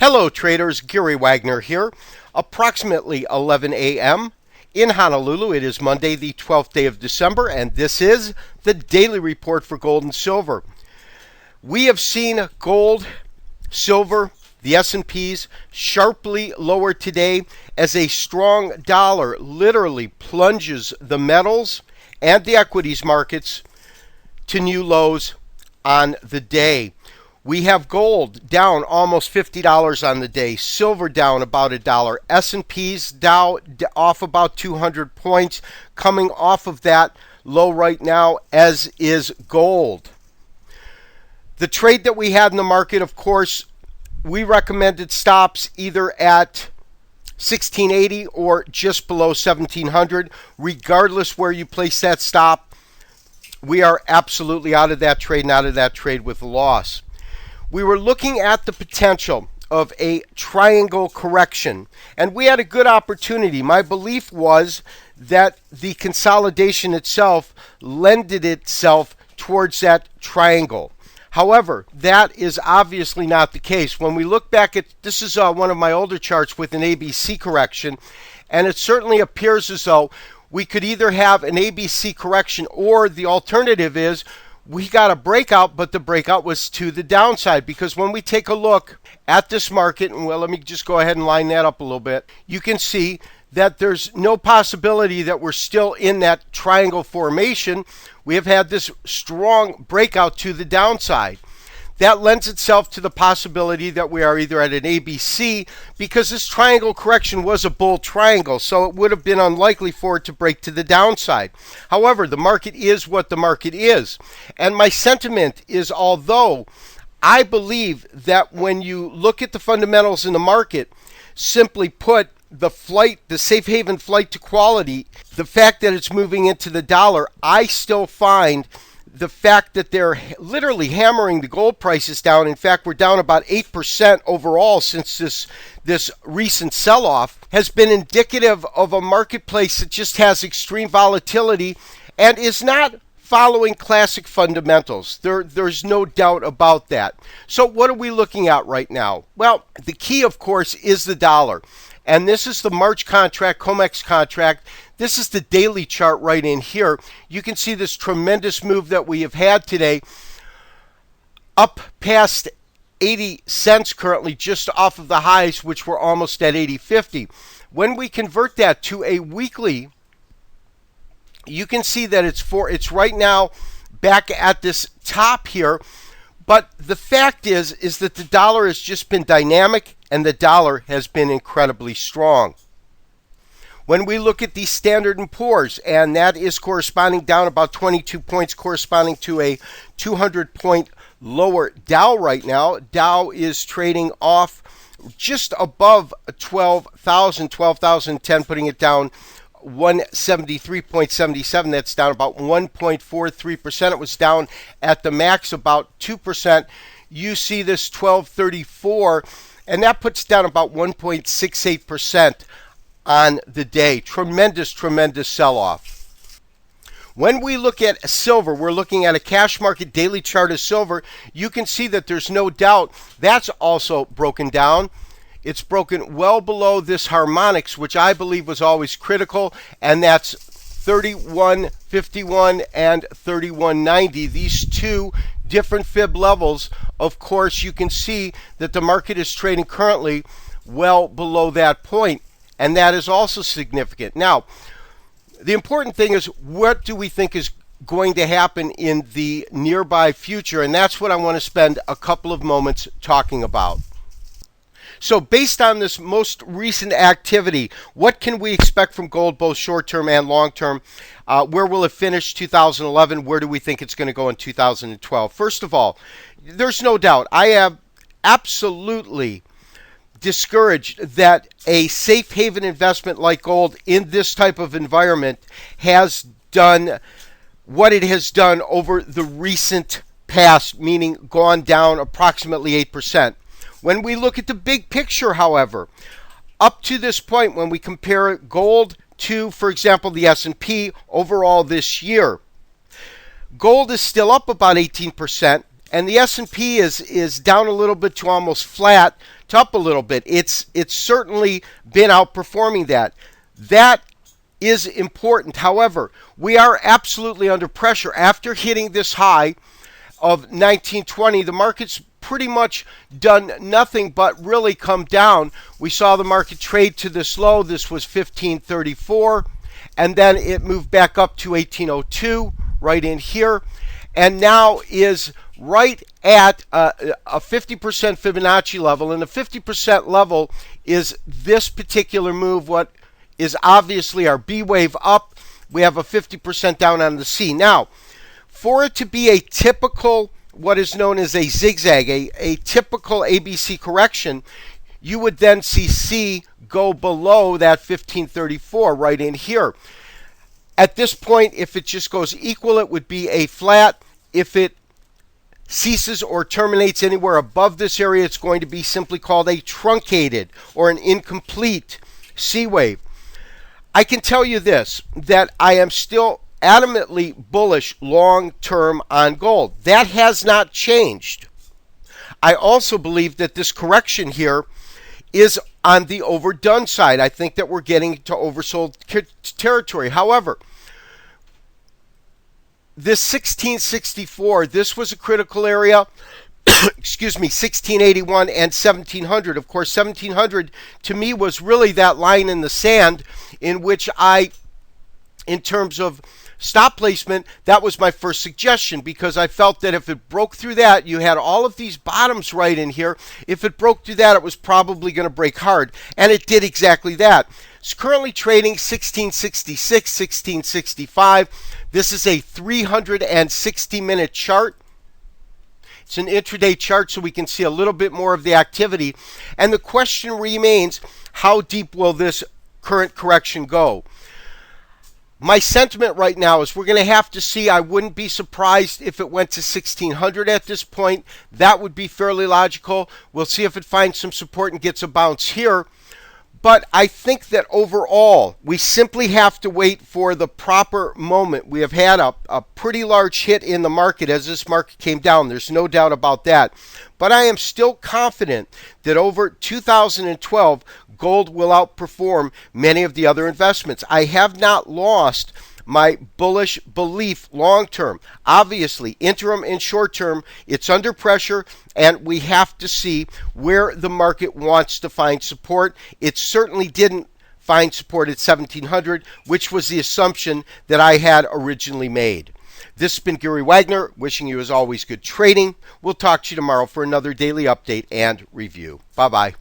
Hello traders, Gary Wagner here. Approximately 11 a.m. in Honolulu. It is Monday, the 12th day of December, and this is the daily report for gold and silver. We have seen gold, silver, the S&Ps sharply lower today as a strong dollar literally plunges the metals and the equities markets to new lows on the day. We have gold down almost $50 on the day, silver down about $1, S&P's Dow off about 200 points, coming off of that low right now, as is gold. The trade that we had in the market, of course, we recommended stops either at 1680 or just below 1700. Regardless where you place that stop, we are absolutely out of that trade and out of that trade with a loss. We were looking at the potential of a triangle correction, and we had a good opportunity. My belief was that the consolidation itself lended itself towards that triangle. However, that is obviously not the case. When we look back at, this is one of my older charts with an ABC correction, and it certainly appears as though we could either have an ABC correction or the alternative is we got a breakout, but the breakout was to the downside, because when we take a look at this market, and well, let me just go ahead and line that up a little bit, you can see that there's no possibility that we're still in that triangle formation. We have had this strong breakout to the downside. That lends itself to the possibility that we are either at an ABC, because this triangle correction was a bull triangle, so it would have been unlikely for it to break to the downside. However, the market is what the market is. And my sentiment is, although I believe that when you look at the fundamentals in the market, simply put, the safe haven flight to quality, the fact that it's moving into the dollar, I still find the fact that they're literally hammering the gold prices down. In fact, we're down about 8% overall since this recent sell-off, has been indicative of a marketplace that just has extreme volatility and is not following classic fundamentals. There's no doubt about that. So what are we looking at right now? Well, the key, of course, is the dollar. And this is the March contract, COMEX contract. This is the daily chart right in here. You can see this tremendous move that we have had today, up past 80 cents currently, just off of the highs, which were almost at 80.50. When we convert that to a weekly, you can see that it's right now back at this top here. But the fact is that the dollar has just been dynamic, and the dollar has been incredibly strong. When we look at the Standard & Poor's, and that is corresponding down about 22 points, corresponding to a 200-point lower Dow right now. Dow is trading off just above 12,010, putting it down 173.77. That's down about 1.43%. It was down at the max about 2%. You see this 1234, and that puts down about 1.68% on the day. Tremendous sell-off. When we look at silver, we're looking at a cash market daily chart of silver. You can see that there's no doubt that's also broken down. It's broken well below this harmonics, which I believe was always critical, and that's 31.51 and 31.90. These two different fib levels. Of course, you can see that the market is trading currently well below that point, and that is also significant. Now, the important thing is, what do we think is going to happen in the nearby future? And that's what I want to spend a couple of moments talking about. So based on this most recent activity, what can we expect from gold, both short-term and long-term? Where will it finish 2011? Where do we think it's going to go in 2012? First of all, there's no doubt, I have absolutely discouraged that a safe haven investment like gold in this type of environment has done what it has done over the recent past, meaning gone down approximately 8%. When we look at the big picture, however, up to this point, when we compare gold to, for example, the S&P overall this year, gold is still up about 18%, and the S&P is down a little bit to almost flat to up a little bit. It's certainly been outperforming that. That is important. However, we are absolutely under pressure. After hitting this high of 1920, the market's pretty much done nothing but really come down. We saw the market trade to this low. This was 1534, and then it moved back up to 1802 right in here, and now is right at a 50% Fibonacci level. And the 50% level is this particular move, what is obviously our B wave up. We have a 50% down on the C. Now, for it to be a typical, what is known as a zigzag, a typical ABC correction, you would then see C go below that 1534 right in here. At this point, if it just goes equal, it would be a flat. If it ceases or terminates anywhere above this area, it's going to be simply called a truncated or an incomplete C wave. I can tell you this, that I am still adamantly bullish long-term on gold. That has not changed. I also believe that this correction here is on the overdone side. I think that we're getting to oversold territory. However, this 1664, this was a critical area. Excuse me, 1681 and 1700. Of course, 1700 to me was really that line in the sand in which in terms of stop placement, that was my first suggestion, because I felt that if it broke through that, you had all of these bottoms right in here. If it broke through that, it was probably going to break hard, and it did exactly that. It's currently trading 1666, 1665. This is a 360-minute chart. It's an intraday chart, so we can see a little bit more of the activity. And the question remains, how deep will this current correction go? My sentiment right now is we're going to have to see. I wouldn't be surprised if it went to 1600 at this point. That would be fairly logical. We'll see if it finds some support and gets a bounce here. But I think that overall, we simply have to wait for the proper moment. We have had a pretty large hit in the market as this market came down. There's no doubt about that. But I am still confident that over 2012, gold will outperform many of the other investments. I have not lost my bullish belief long term. Obviously, interim and short term, it's under pressure, and we have to see where the market wants to find support. It certainly didn't find support at 1700, which was the assumption that I had originally made. This has been Gary Wagner, wishing you as always good trading. We'll talk to you tomorrow for another daily update and review. Bye-bye.